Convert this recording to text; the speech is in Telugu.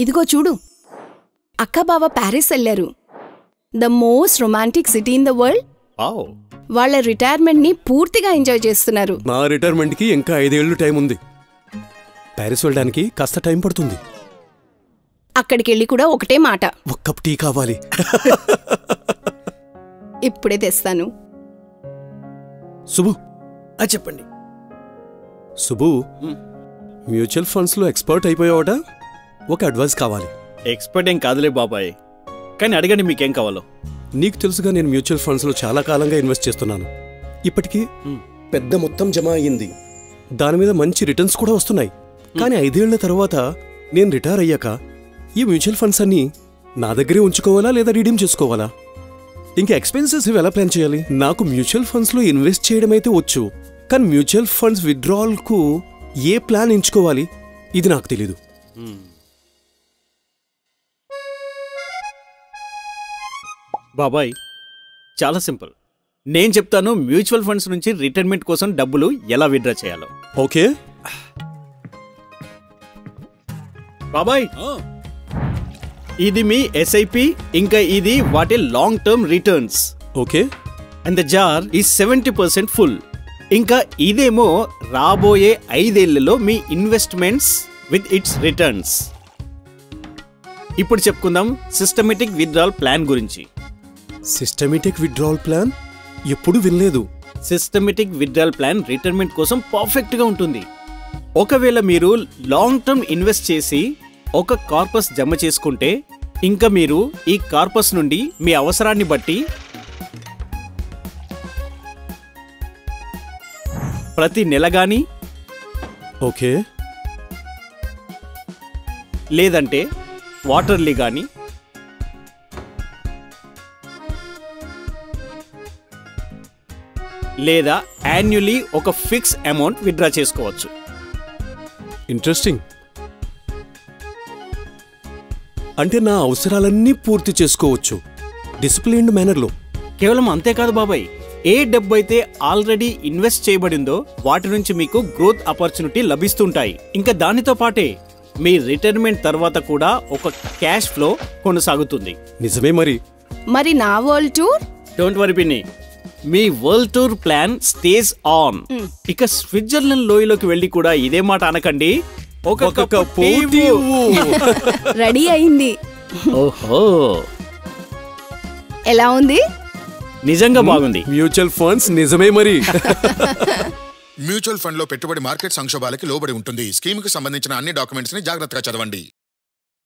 ఇదిగో చూడు, అక్క బావ ప్యారిస్ వెళ్ళారు. The most romantic city in the world. వాళ్ళ రిటైర్మెంట్ ని పూర్తిగా ఎంజాయ్ చేస్తున్నారు. నా రిటైర్మెంట్ కి ఇంకా 5 ఏళ్ళు టైం ఉంది. ప్యారిస్ వెళ్ళడానికి కాస్త టైం పడుతుంది. అక్కడికెళ్ళి కూడా ఒకటే మాట, ఒక కప్ టీ కావాలి. ఇప్పుడే తెస్తాను. సుబ్బు, చెప్పండి. సుబ్బు, మ్యూచువల్ ఫండ్స్ లో ఎక్స్పర్ట్ అయిపోయావట. ఒక అడ్వైస్ కావాలి. ఎక్స్పర్ట్ ఏం కాదులే బాబాయ్, కానీ అడగండి మీకేం కావాలో. నీకు తెలుసుగా, నేను మ్యూచువల్ ఫండ్స్ లో చాలా కాలంగా ఇన్వెస్ట్ చేస్తున్నాను. ఇప్పటికీ పెద్ద మొత్తం జమ అయ్యింది. దాని మీద మంచి రిటర్న్స్ కూడా వస్తున్నాయి. కానీ 5 ఏళ్ల తర్వాత నేను రిటైర్ అయ్యాక ఈ మ్యూచువల్ ఫండ్స్ అన్ని నా దగ్గరే ఉంచుకోవాలా లేదా రిడీమ్ చేసుకోవాలా? ఇంకా ఎక్స్పెన్సెస్ ఎలా ప్లాన్ చేయాలి? నాకు మ్యూచువల్ ఫండ్స్ లో ఇన్వెస్ట్ చేయడం అయితే వచ్చు, కానీ మ్యూచువల్ ఫండ్స్ విత్డ్రావల్ కు ఏ ప్లాన్ ఎంచుకోవాలి ఇది నాకు తెలీదు. బాబాయ్ చాలా సింపుల్. నేను చెప్తాను మ్యూచువల్ ఫండ్స్ నుంచి రిటైర్మెంట్ కోసం డబ్బులు ఎలా విత్డ్రా చేయాలో. ఓకే బాబాయ్, ఇది మీ ఎస్ఐపి, ఇంకా ఇది వాటి long term returns. Okay. And the jar is 70% full. ఇంకా ఇదేమో రాబోయే 5 ఏళ్లలో మీ ఇన్వెస్ట్మెంట్స్ విత్ ఇట్స్ రిటర్న్స్. ఇప్పుడు చెప్పుకుందాం సిస్టమేటిక్ విత్డ్రావల్ ప్లాన్ గురించి. సిస్టమేటిక్ విత్డ్రావల్ ప్లాన్ ఎప్పుడు వినలేదు. సిస్టమేటిక్ విత్డ్రావల్ ప్లాన్ రిటైర్మెంట్ కోసం పర్ఫెక్ట్ గా ఉంటుంది. ఒకవేళ మీరు లాంగ్ టర్మ్ ఇన్వెస్ట్ చేసి ఒక కార్పస్ జమ చేసుకుంటే, ఇంకా మీరు ఈ కార్పస్ నుండి మీ అవసరాన్ని బట్టి ప్రతి నెల గాని, ఓకే, లేదంటే క్వార్టర్లీ గాని, లేదా యాన్యువల్లీ ఒక ఫిక్స్ అమౌంట్ విత్డ్రా చేసుకోవచ్చు. ఇంట్రెస్టింగ్. అంటే నా అవసరాలన్నీ పూర్తి చేసుకోవచ్చు డిసిప్లిన్డ్ మేనర్లో. కేవలం అంతేకాదు బాబాయ్, ఏ డబ్బు అయితే ఆల్రెడీ ఇన్వెస్ట్ చేయబడిందో వాటి నుంచి మీకు గ్రోత్ ఆపర్చునిటీ లభిస్తుంటాయి. ఇంకా దానితో పాటే మీ రిటైర్మెంట్ తర్వాత కూడా ఒక క్యాష్ ఫ్లో కొనసాగుతుంది. నిజమే. మరి నా వరల్డ్ టూర్? డోంట్ వరీ పిన్ని, మీ world tour plan stage on. ఇక స్విట్జర్లాండ్ లోయలోకి వెళ్ళి కూడా ఇదే మాట అనకండి. రెడీ అయింది. ఓహో, ఎలా ఉంది? నిజంగా బాగుంది. మ్యూచువల్ ఫండ్స్ నిజమే. మ్యూచువల్ ఫండ్ లో పెట్టుబడి మార్కెట్ సంక్షోభాలకి లోబడి ఉంటుంది. స్కీమ్ కి సంబంధించిన అన్ని డాక్యుమెంట్స్ ని జాగ్రత్తగా చదవండి.